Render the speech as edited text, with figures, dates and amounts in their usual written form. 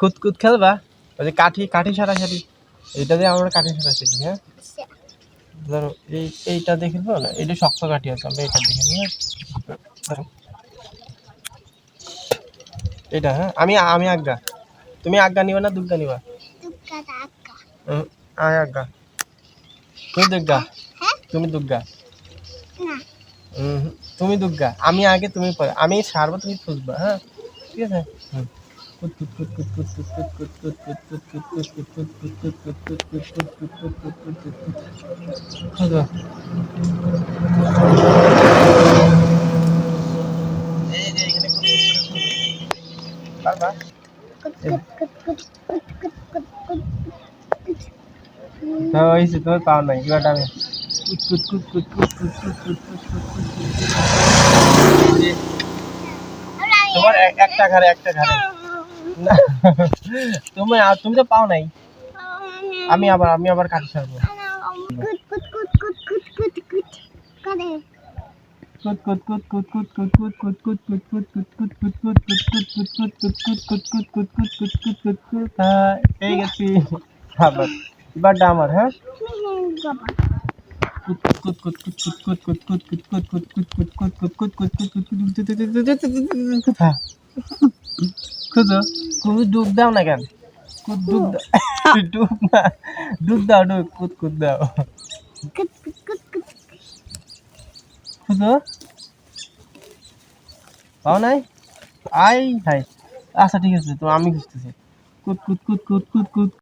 কুতকুত খেলবা? ওই যে কাঠি সারাসারি, এটা দিয়ে আমরা কাঠি সারাসারি, হ্যাঁ? ধরো এইটা দেখে নেবো না, এটা শক্ত কাঠি আছে, আমরা এটা দেখে নিই, হ্যাঁ? ধরো এটা, হ্যাঁ? আমি আজ্ঞা, তুমি আজ্ঞা নিবা না দুগ্গা নিবা? আমি আজ্ঞা, তুমি দুগ্গা, তুমি দুগ্গা, তুমি দুগ্গা, আমি আগে তুমি পরে, আমি ছাড়বো তুমি খুঁজবা, হ্যাঁ? ঠিক আছে। খুঁজো। এই যে এখানে পারবা? হ্যাঁ হয়েছে, তুমি পাও নাই, এবার আমি তোমার একটা ঘরে না, তুমি তো পাও নাই, আমি আবার কাটি ছাড়বো। পেয়ে গেছি, এবার আমার, হ্যাঁ? খুঁজো, তুমি ডুব দাও না কেন? ডুব ডুব না, ডুব দাও, কুত দাও, খুঁজো, পাও নাই? আই হাই, আচ্ছা ঠিক আছে, তো আমি খুঁজতেছি। কুত কুত কুত কুত কুত কুত